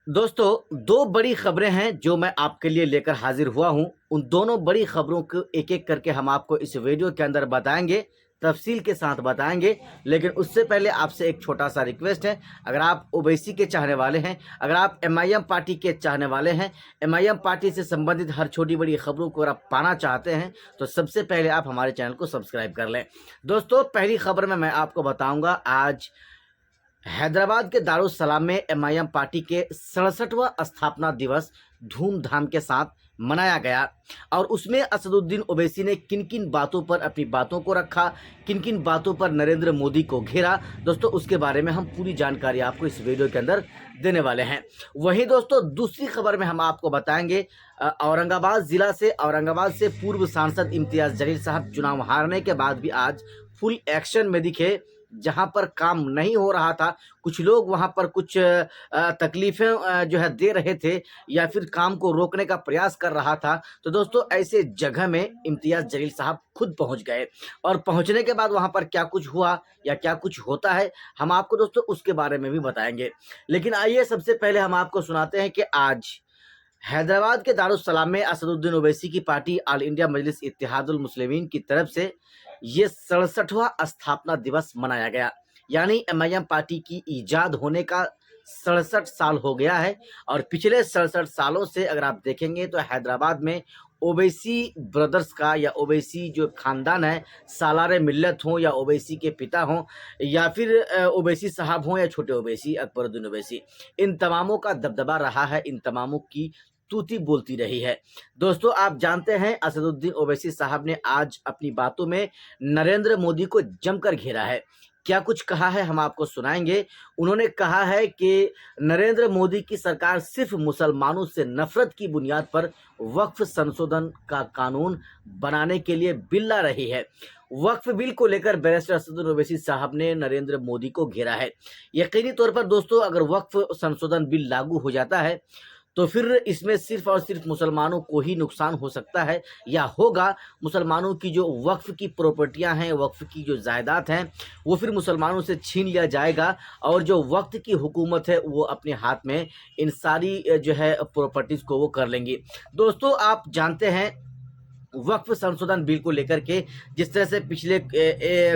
दोस्तों, 2 बड़ी खबरें हैं जो मैं आपके लिए लेकर हाज़िर हुआ हूँ। उन दोनों बड़ी खबरों को एक-एक करके हम आपको इस वीडियो के अंदर बताएँगे, तफ़सील के साथ बताएँगे। लेकिन उससे पहले आपसे एक छोटा-सा रिक्वेस्ट है, अगर आप ओवैसी के चाहने वाले हैं, अगर आप एमआईएम पार्टी के चाहने वाले हैं, एमआईएम पार्टी से संबंधित हर छोटी-बड़ी खबरों को अगर आप पाना चाहते हैं, तो सबसे पहले आप हमारे चैनल को सब्सक्राइब कर लें। दोस्तों, पहली खबर में मैं आपको बताऊँगा आज हैदराबाद के दारुस्सलाम में एमआईएम पार्टी के 67वां स्थापना दिवस धूमधाम के साथ मनाया गया और उसमें असदुद्दीन ओवैसी ने किन-किन बातों पर अपनी बातों को रखा, किन-किन बातों पर नरेंद्र मोदी को घेरा। दोस्तों, उसके बारे में हम पूरी जानकारी आपको इस वीडियो के अंदर देने वाले हैं। वहीं दोस्तों, दूसरी खबर में हम आपको बताएंगे औरंगाबाद से पूर्व सांसद इम्तियाज जलील साहब चुनाव हारने के बाद भी आज फुल एक्शन में दिखे। जहां पर काम नहीं हो रहा था, कुछ लोग वहां पर कुछ तकलीफें जो है दे रहे थे या फिर काम को रोकने का प्रयास कर रहा था, तो दोस्तों ऐसे जगह में इम्तियाज जलील साहब खुद पहुंच गए और पहुंचने के बाद वहां पर क्या कुछ हुआ या क्या कुछ होता है, हम आपको दोस्तों उसके बारे में भी बताएंगे। लेकिन आइए सबसे पहले हम आपको सुनाते हैं कि आज हैदराबाद के दारुस्सलाम में असदुद्दीन ओवैसी की पार्टी ऑल इंडिया मजलिस इत्तेहादुल मुस्लिमीन की तरफ से ये 67वां स्थापना दिवस मनाया गया। यानी एमआईएम पार्टी की इजाद होने का 67 साल हो गया है और पिछले 67 सालों से अगर आप देखेंगे तो हैदराबाद में ओवैसी ब्रदर्स का या ओवैसी जो खानदान है, सालार मिल्लत हों या ओवैसी के पिता हों या फिर ओवैसी साहब हों या छोटे ओवैसी अकबरुद्दीन ओवैसी, इन तमामों का दबदबा रहा है, इन तमामों की तूती बोलती रही है। दोस्तों, आप जानते हैं असदुद्दीन ओवैसी साहब ने आज अपनी बातों में नरेंद्र मोदी को जमकर घेरा है। क्या कुछ कहा है हम आपको सुनाएंगे। उन्होंने कहा है कि नरेंद्र मोदी की सरकार सिर्फ मुसलमानों से नफरत की बुनियाद पर वक्फ संशोधन का कानून बनाने के लिए बिल ला रही है। वक्फ बिल को लेकर बैरिस्टर असदुद्दीन ओवैसी साहब ने नरेंद्र मोदी को घेरा है। यकीनी तौर पर दोस्तों, अगर वक्फ संशोधन बिल लागू हो जाता है तो फिर इसमें सिर्फ और सिर्फ मुसलमानों को ही नुकसान हो सकता है या होगा। मुसलमानों की जो वक्फ की प्रॉपर्टियां हैं, वक्फ की जो जायदाद हैं, वो फिर मुसलमानों से छीन लिया जाएगा और जो वक्त की हुकूमत है वो अपने हाथ में इन सारी जो है प्रॉपर्टीज़ को वो कर लेंगी। दोस्तों, आप जानते हैं वक्फ संशोधन बिल को लेकर के जिस तरह से पिछले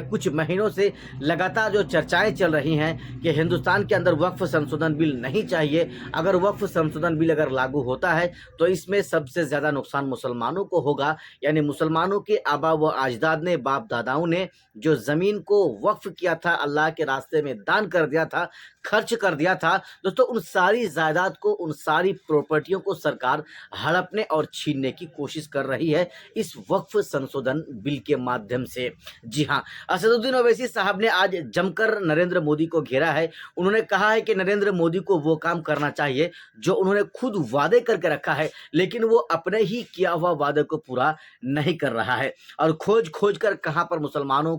कुछ महीनों से लगातार जो चर्चाएं चल रही हैं कि हिंदुस्तान के अंदर वक्फ संशोधन बिल नहीं चाहिए। अगर वक्फ संशोधन बिल अगर लागू होता है तो इसमें सबसे ज़्यादा नुकसान मुसलमानों को होगा। यानी मुसलमानों के आबा व अजदाद ने, बाप दादाओं ने जो ज़मीन को वक्फ किया था, अल्लाह के रास्ते में दान कर दिया था, खर्च कर दिया था, दोस्तों उन सारी जायदाद को, उन सारी प्रॉपर्टियों को सरकार हड़पने और छीनने की कोशिश कर रही है इस वक्फ संशोधन बिल के माध्यम से। जी हाँ, असदुद्दीन ओवैसी साहब ने आज जमकर नरेंद्र मोदी को घेरा है। उन्होंने कहा है कि नरेंद्र मोदी को वो काम करना चाहिए जो उन्होंने खुद वादे करके रखा है, लेकिन वो अपने ही किया हुआ वादे को पूरा नहीं कर रहा है और खोज खोज कर कहाँ पर मुसलमानों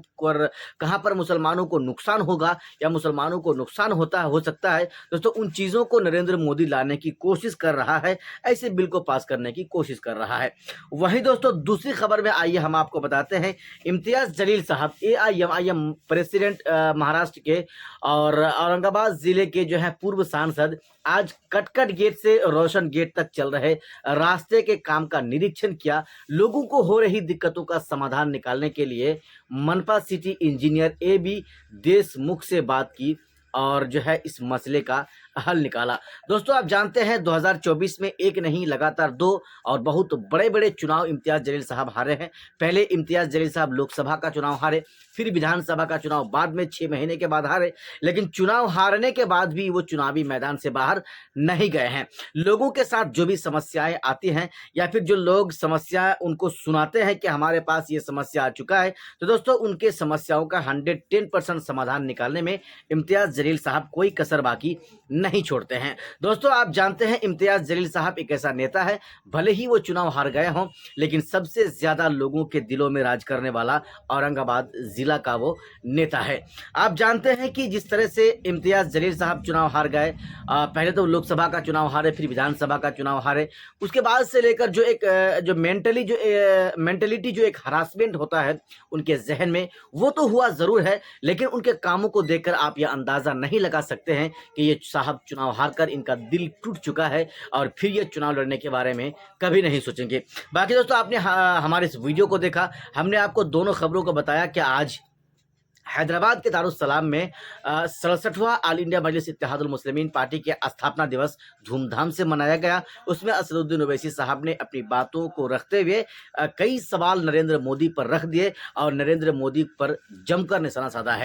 को नुकसान होगा या मुसलमानों को नुकसान हो सकता है, दोस्तों उन चीज़ों को नरेंद्र मोदी लाने की कोशिश कर रहा है, ऐसे बिल को पास करने की कोशिश कर रहा है। वहीं दोस्तों, दूसरी खबर में आइए हम आपको बताते हैं इम्तियाज जलील साहब एआईएमआईएम प्रेसिडेंट महाराष्ट्र के और औरंगाबाद जिले के जो है पूर्व सांसद आज कटकट गेट से रोशन गेट तक चल रहे रास्ते के काम का निरीक्षण किया। लोगों को हो रही दिक्कतों का समाधान निकालने के लिए मनपा सिटी इंजीनियर AB देशमुख से बात की और जो है इस मसले का हल निकाला। दोस्तों, आप जानते हैं 2024 में एक नहीं लगातार 2 और बहुत बड़े बड़े चुनाव इम्तियाज जलील साहब हारे हैं। पहले इम्तियाज जलील साहब लोकसभा का चुनाव हारे, फिर विधानसभा का चुनाव बाद में 6 महीने के बाद हारे, लेकिन चुनाव हारने के बाद भी वो चुनावी मैदान से बाहर नहीं गए हैं। लोगों के साथ जो भी समस्याएं आती हैं या फिर जो लोग समस्या उनको सुनाते हैं कि हमारे पास ये समस्या आ चुका है, तो दोस्तों उनके समस्याओं का 110% समाधान निकालने में इम्तियाज जलील साहब कोई कसर बाकी नहीं छोड़ते हैं। दोस्तों, आप जानते हैं इम्तियाज जलील साहब एक ऐसा नेता है, भले ही वो चुनाव हार गए हों, लेकिन सबसे ज्यादा लोगों के दिलों में राज करने वाला औरंगाबाद जिला का वो नेता है। आप जानते हैं कि जिस तरह से इम्तियाज जलील साहब चुनाव हार गए, पहले तो लोकसभा का चुनाव हारे, फिर विधानसभा का चुनाव हारे, उसके बाद से लेकर जो एक जो मेंटलिटी जो एक हरासमेंट होता है उनके जहन में, वो तो हुआ जरूर है, लेकिन उनके कामों को देखकर आप यह अंदाजा नहीं लगा सकते हैं कि ये साहब अब चुनाव हारकर इनका दिल टूट चुका है और फिर ये चुनाव लड़ने के बारे में कभी नहीं सोचेंगे। बाकी दोस्तों, आपने हमारे इस वीडियो को देखा, हमने आपको दोनों खबरों को बताया कि आज हैदराबाद के दारुस्सलाम में 67वां ऑल इंडिया मजलिस इत्तेहादुल मुस्लिमीन पार्टी के स्थापना दिवस धूमधाम से मनाया गया। उसमें असदुद्दीन ओवैसी साहब ने अपनी बातों को रखते हुए कई सवाल नरेंद्र मोदी पर रख दिए और नरेंद्र मोदी पर जमकर निशाना साधा है।